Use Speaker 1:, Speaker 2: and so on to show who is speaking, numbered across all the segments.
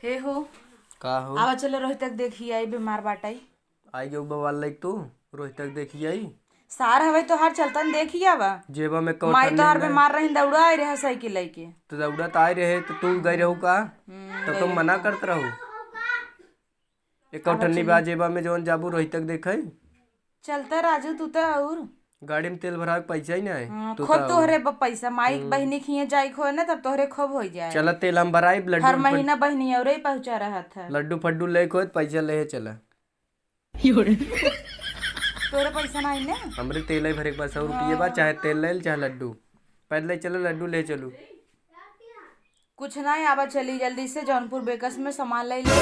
Speaker 1: हे हो
Speaker 2: का हो
Speaker 1: आवा चलो रोहित तक देखी आई बीमार बाटाई
Speaker 2: आई के बवाल लाइक तू रोज तक देखी आई
Speaker 1: सार हवे तो हर चलतन देखी आवा
Speaker 2: जेबा में
Speaker 1: माई
Speaker 2: कौटन
Speaker 1: तो हर
Speaker 2: नहीं
Speaker 1: बीमार रही दौड़ा आई रहा साइकिल लेके
Speaker 2: तो दौड़ा तो आए रहे तो तू गई रहू का तो तुम मना करत रहू एक कौटनी बा जेबा में जौन जाबू रोज तक देखे
Speaker 1: चलता राजू तू तो और
Speaker 2: गाड़ी में तेल भरा के पैसा ही ना है तू
Speaker 1: खूब तोहरे पैसा माई बहनी खिए जाई खो ना तब तोहरे खूब हो जाए
Speaker 2: चला तेल हम भराई
Speaker 1: हर
Speaker 2: लड्डू
Speaker 1: महीना बहनी और ही पहुंचा रहा था
Speaker 2: लड्डू फड्डू ले को पैसा ले चला
Speaker 1: तोरे पैसा नहीं ना
Speaker 2: हमरे तेल ही भरे के पास 100 रुपये बा चाहे तेल ले चाहे लड्डू पैदल चलो लड्डू ले चलू
Speaker 1: कुछ नहीं आवा चली जल्दी से जौनपुर बेकस में सामान ले ले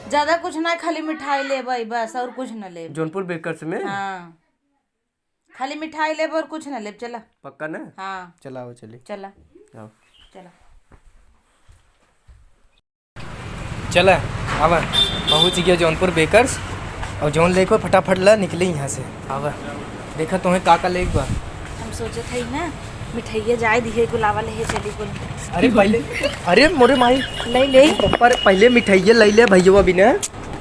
Speaker 1: ज्यादा कुछ नहीं खाली मिठाई ले भाई बस और कुछ न ले
Speaker 2: जौनपुर बेकर्स में
Speaker 1: हाँ खाली मिठाई ले और कुछ न ले चला
Speaker 2: पक्का ना
Speaker 1: हाँ
Speaker 2: चला आओ चली
Speaker 1: चला
Speaker 2: आओ
Speaker 1: चला
Speaker 2: चला आवा पहुँच गया जौनपुर बेकर्स और जौन लेको फटाफट ला निकले यहाँ से आवा देखा तुम्हें का लेक बा
Speaker 1: हम सोचे थे ना मिठाइया जाए दिए गुलावा ले चली कुल
Speaker 2: अरे पहले अरे मोरे माई
Speaker 1: ले ले
Speaker 2: पर पहले मिठाइया ले ले भैया बिना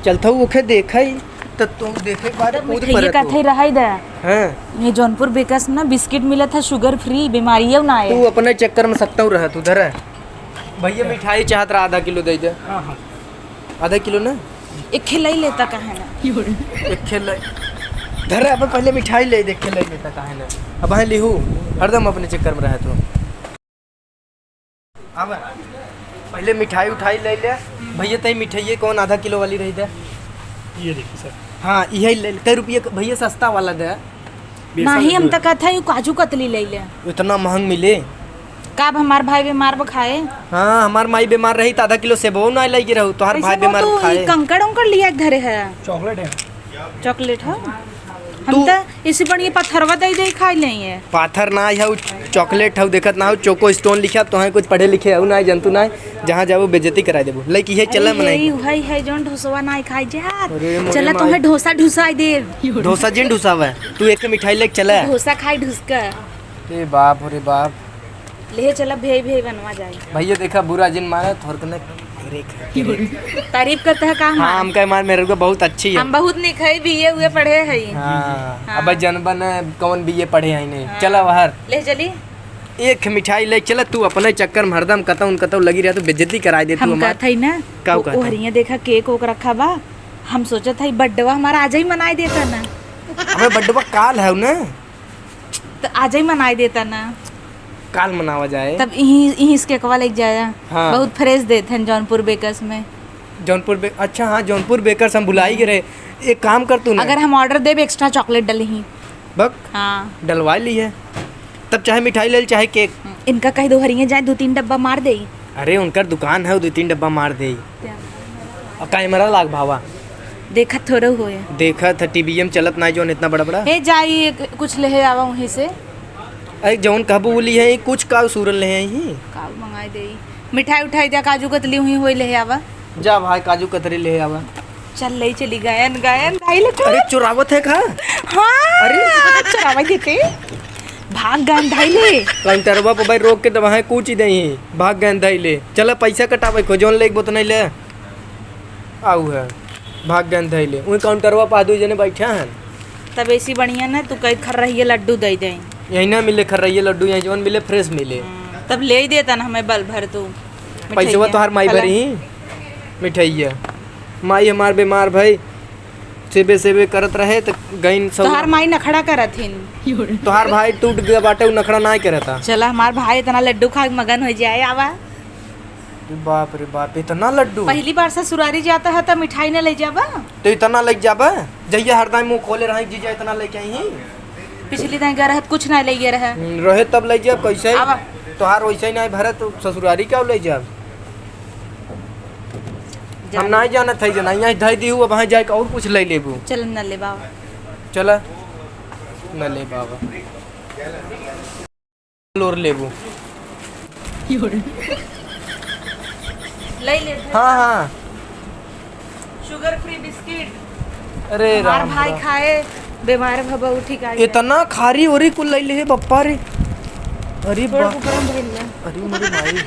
Speaker 2: चलता हूँ ओखे देखा ही तो तुम देखे बारे कूद
Speaker 1: मिठाइया का थे रहा दे
Speaker 2: हाँ
Speaker 1: ये जौनपुर बेकस में ना बिस्किट मिला था शुगर फ्री बीमारियां ना आए
Speaker 2: तू अपने चक्कर में सकता हूँ रहा तू धर भैया मिठाई चाहत रहा आधा किलो दे दे आधा किलो ना
Speaker 1: एक खिलाई लेता कहा ना
Speaker 2: एक खेल धर अब पहले मिठाई ले देख खेल लेता काहे ना अब है लिहू हरदम अपने चक्कर में रहे तो अब पहले मिठाई उठाई ले ले भैया तई मिठाई कौन आधा किलो वाली रही दे
Speaker 3: ये देखिए सर
Speaker 2: हाँ यही ले कई रुपये भैया सस्ता वाला दे
Speaker 1: नहीं हम तक था यू काजू कतली ले ले
Speaker 2: इतना महंग मिले
Speaker 1: कब हमार भाई बीमार बखाए
Speaker 2: हाँ हमार माई बीमार रही तो आधा किलो सेबो ना लगी रहू तो हर भाई बीमार खाए
Speaker 1: कंकड़ उंकड़ लिया धरे है
Speaker 3: चॉकलेट है
Speaker 1: चॉकलेट है हम तो इसी बढ़िया पत्थरवा दे दे खाई नहीं है
Speaker 2: पाथर ना है चॉकलेट है देखत ना हो चोको स्टोन लिखा तो है कुछ पढ़े लिखे है ना जंतु ना जहाँ जाबो बेइज्जती करा देबो लाइक ये चला मनाई
Speaker 1: भाई है जोन ढोसवा ना खाई जा
Speaker 2: अरे मोरे
Speaker 1: चला
Speaker 2: माई।
Speaker 1: तुम्हें डोसा ढुसाई दे
Speaker 2: डोसा जिन डोसा है तू एक मिठाई लेके चला
Speaker 1: डोसा खाई ढुसका
Speaker 2: ए बाप रे बाप
Speaker 1: ले चला भे भे बनवा जाए
Speaker 2: भैया देखा बुरा जिन मारा थोड़ कने
Speaker 1: तारीफ करते है का
Speaker 2: हाँ हम कह मार मेरे को बहुत अच्छी है
Speaker 1: हम बहुत निखाई बीए हुए पढ़े हैं
Speaker 2: हाँ अब जनबन कौन बीए पढ़े हैं नहीं चला बाहर
Speaker 1: ले चली
Speaker 2: एक मिठाई ले चला तू अपने चक्कर में हरदम कतौ लगी रहा तो बेइज्जती कराई दे तू
Speaker 1: हम
Speaker 2: हमार
Speaker 1: कहत है ना
Speaker 2: का कहत है?
Speaker 1: ओहरिया देखा केक ओक रखा बा हम सोचा था बर्थडे हमारा आज ही मनाई देता ना
Speaker 2: हमें बर्थडे काल है ना
Speaker 1: तो आज ही मनाई देता ना
Speaker 2: काल मनावा जाए
Speaker 1: तब यही इसके कवा लेके जाया
Speaker 2: हाँ।
Speaker 1: बहुत फ्रेश देते हैं जौनपुर बेकर्स में
Speaker 2: जौनपुर अच्छा हाँ जौनपुर बेकर्स हम बुलाई गए रहे एक काम कर तू ना
Speaker 1: अगर हम ऑर्डर देब एक्स्ट्रा चॉकलेट डली ही
Speaker 2: बक
Speaker 1: हाँ
Speaker 2: डलवा ली है तब चाहे मिठाई ले चाहे केक
Speaker 1: इनका कहीं दो हरिया जाए 2-3 डब्बा मार दे
Speaker 2: अरे उनका दुकान है 2-3 डब्बा मार दे और कैमरा लाग भावा
Speaker 1: देखा थोड़ा हुए
Speaker 2: देखा था टीवीएम चलत ना जो इतना बड़ा बड़ा
Speaker 1: हे जाई कुछ ले आवा वहीं से
Speaker 2: अरे जौन कहबू बोली है कुछ का सूरन ले हैं ही
Speaker 1: का मंगाई दे मिठाई उठाई दिया काजू कतली हुई होई ले आवा
Speaker 2: जा भाई काजू कतरी ले आवा
Speaker 1: चल ले चली गायन गायन भाई ले
Speaker 2: अरे चुरावत है का
Speaker 1: हाँ
Speaker 2: अरे
Speaker 1: चरावा देते भाग गान धाई ले
Speaker 2: काउंटरवा पर भाई रोक के दवा है कुछ ही नहीं भाग गए धाई ले चला पैसा कटावे को जोन ले एक बोतल नहीं ले आऊ है भाग गए धाई ले वही काउंटरवा पर आदमी जने बैठे हैं
Speaker 1: तब ऐसी बढ़िया ना तू कहीं खर रही है लड्डू दे दे
Speaker 2: यही ना मिले खर रही है लड्डू यहाँ जोन मिले फ्रेश मिले
Speaker 1: तब ले ही देता ना हमें बल भर तू
Speaker 2: पैसे तो हर माई भरी ही मिठाइया माई हमार बीमार भाई सेबे सेबे करत रहे तो गईन सब
Speaker 1: तोहार माई नखड़ा करत हिन
Speaker 2: तोहार भाई टूट गया बाटे उ नखड़ा ना करता
Speaker 1: चला हमार भाई इतना लड्डू खा के मगन हो जाए आवा
Speaker 2: बाप रे बाप इतना लड्डू
Speaker 1: पहली बार ससुरारी जाता है तो मिठाई न ले जावा
Speaker 2: तो इतना लग जाबा जइया हरदम मुंह खोले रहे जीजा इतना लेके आई ही
Speaker 1: पिछली दिन गया रहत कुछ ना ले गया रहा
Speaker 2: रहे तब ले जाब कैसे
Speaker 1: आवा
Speaker 2: तोहार वैसे ही नहीं भरत तो ससुरारी क्या ले जाब हम नहीं जाना था जना यहाँ धई दी अब वहाँ जाके और कुछ ले लेबू
Speaker 1: चल न ले बाबा
Speaker 2: चला न ले बाबा लोर लेबू
Speaker 1: ले ले
Speaker 2: हाँ हाँ
Speaker 1: शुगर फ्री बिस्किट
Speaker 2: अरे
Speaker 1: हमार
Speaker 2: राम
Speaker 1: भाई
Speaker 2: राम।
Speaker 1: खाए बीमार भबा उठी का
Speaker 2: इतना खारी ओरी कुल ले ले बप्पा रे अरे
Speaker 1: थोड़ा
Speaker 2: बा
Speaker 1: ऊपर हम भेल ले
Speaker 2: अरे मेरी माई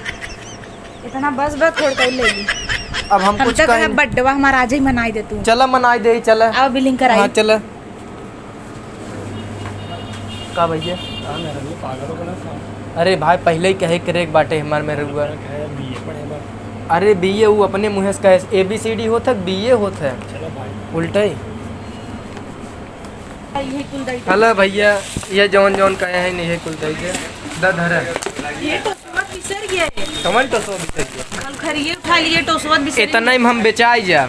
Speaker 1: इतना बस बस थोड़ा ले ली
Speaker 2: अब हम
Speaker 1: हम
Speaker 2: कुछ
Speaker 1: तो
Speaker 2: कहें
Speaker 1: बर्थडे हमारा आज ही मनाई दे तू।
Speaker 2: चला मनाई दे चला।
Speaker 1: अब बिलिंग कराई।
Speaker 2: हाँ चला का भैया।
Speaker 3: हाँ मेरा भी पागल हो गया था।
Speaker 2: अरे भाई पहले ही कहे करे एक बाटे हमार में रुआ।
Speaker 3: है बीए पढ़े बा।
Speaker 2: अरे बीए वो अपने मुँह से कहे ABCD होता है बीए होता है
Speaker 3: चलो भाई।
Speaker 2: उल्टा ही।
Speaker 1: यही कुल दई।
Speaker 2: हेलो भैया ये जौन जौन कहे हैं नहीं कुल दई के धर
Speaker 1: ये टोसवा बिसर गया है।
Speaker 2: समझ तो सो बिसर गया।
Speaker 1: कल खरिए उठा लिए टोसवा बिसर।
Speaker 2: इतना ही हम बेचाई जा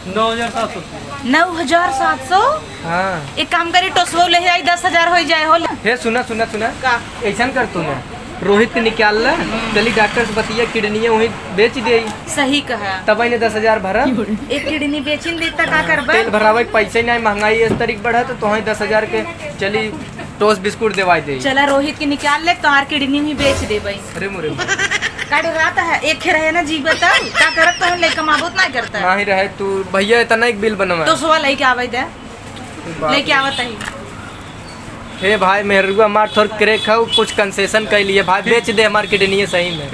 Speaker 1: 9,700।
Speaker 2: हाँ
Speaker 1: एक काम करी टोसवा ले आई 10,000 हो जाए हो।
Speaker 2: हे सुना
Speaker 1: का
Speaker 2: ऐसा कर तू ना रोहित के निकाल ला चली डॉक्टर से बतिया किडनी वही बेच दे
Speaker 1: सही कहा।
Speaker 2: तब ने 10,000 भरा
Speaker 1: एक किडनी बेचिन देता का करबा।
Speaker 2: तेल भरावे के पैसे नहीं महंगाई इस तरीक बढ़ा तो तुहे 10,000 के चली टोस्ट बिस्कुट देवाई दे।
Speaker 1: चला रोहित के निकाल ले तोहार किडनी भी बेच दे भाई।
Speaker 2: अरे मुरे
Speaker 1: काटे रात है एक खे रहे ना जी बताओ का करत तो हम ले कमाबोत ना करता है।
Speaker 2: नहीं रहे तू भैया इतना एक बिल बनवा
Speaker 1: टोसवा लेके आवे दे लेके आवत है।
Speaker 2: हे भाई मेहरुआ मार थोड़ करे खाओ कुछ कंसेशन कर लिए भाई बेच दे हमार किडनी सही में।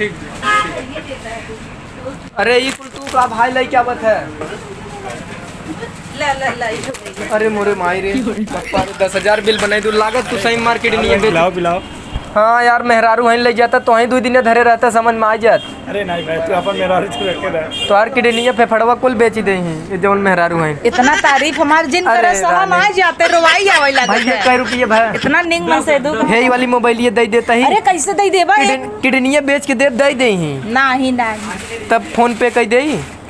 Speaker 2: अरे ये कुल तू का भाई लेके आवत है।
Speaker 1: ले
Speaker 2: अरे मोरे माई रे पप्पा 10,000 बिल बनाई दू लागत तू सही मार किडनी बेच।
Speaker 3: पिलाओ पिलाओ।
Speaker 2: हाँ यार मेहरारू वहीं ले जाता तो वहीं 2 दिन धरे रहता समझ में आ जात।
Speaker 3: अरे नहीं भाई तू अपन मेरा तो रख के रह।
Speaker 2: तो यार किडनी फेफड़वा कुल बेच दे ये जौन मेहरारू हैं।
Speaker 1: इतना तारीफ हमार जिन
Speaker 2: अरे
Speaker 1: करे सहा
Speaker 2: रानी।
Speaker 1: ना जाते रोवाई आवे
Speaker 2: भाई
Speaker 1: लागत
Speaker 2: ये
Speaker 1: है।
Speaker 2: कै रुपये भाई
Speaker 1: इतना निंग मन से दो।
Speaker 2: हे वाली मोबाइल ये दे देता ही
Speaker 1: अरे कैसे दे देबा
Speaker 2: किडनी बेच के दे दे ही
Speaker 1: नहीं नहीं
Speaker 2: तब फोन पे कह दे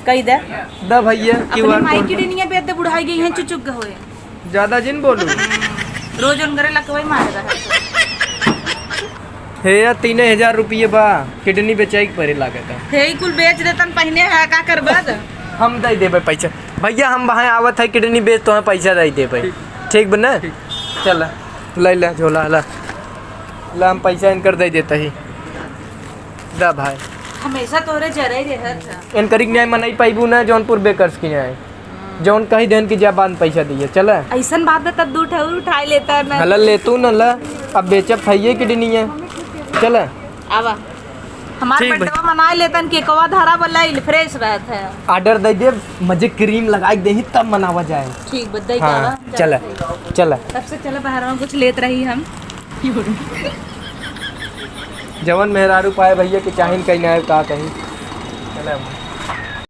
Speaker 1: कही दे
Speaker 2: द भैया
Speaker 1: अपनी
Speaker 2: QR
Speaker 1: माई
Speaker 2: कोड
Speaker 1: किडनी बेच दे बुढ़ाई गई है चुचुक होए
Speaker 2: ज्यादा जिन बोलू
Speaker 1: रोज उनकरे लकवई मार रहा है।
Speaker 2: हे या 3,000 रुपये बा किडनी बेचाई के परे लागत है।
Speaker 1: हे कुल बेच देतन पहने है का करबद।
Speaker 2: हम दे देबे पैसा भैया हम वहाँ आवत है किडनी बेच तो पैसा दे देबे ठीक बना चल ले ले झोला ला ला हम पैसा इनकर दे देता ही दा भाई
Speaker 1: हमेशा तोरे जरे रहत है।
Speaker 2: इनकर न्याय मनाई पाइबू ना जौनपुर बेकर्स की न्याय जौन कही देन की जबान पैसा दिए चला
Speaker 1: ऐसन बात है तब दू ठहर उठाई लेता ना
Speaker 2: हला ले तू न ला अब बेचब खाइए किडनी है चला
Speaker 1: आवा हमार
Speaker 2: ठीक
Speaker 1: बर्थडे मनाई लेतन के कवा धारा वाला फ्रेश रहत है।
Speaker 2: ऑर्डर दे दे मजे क्रीम लगाई दे ही तब मनावा जाए।
Speaker 1: ठीक बदई का
Speaker 2: हाँ चला चला
Speaker 1: तब से चला बाहर में कुछ लेत रही हम।
Speaker 2: जवन मेहरारू पाए भैया के चाहिन कहीं ना का कहीं चला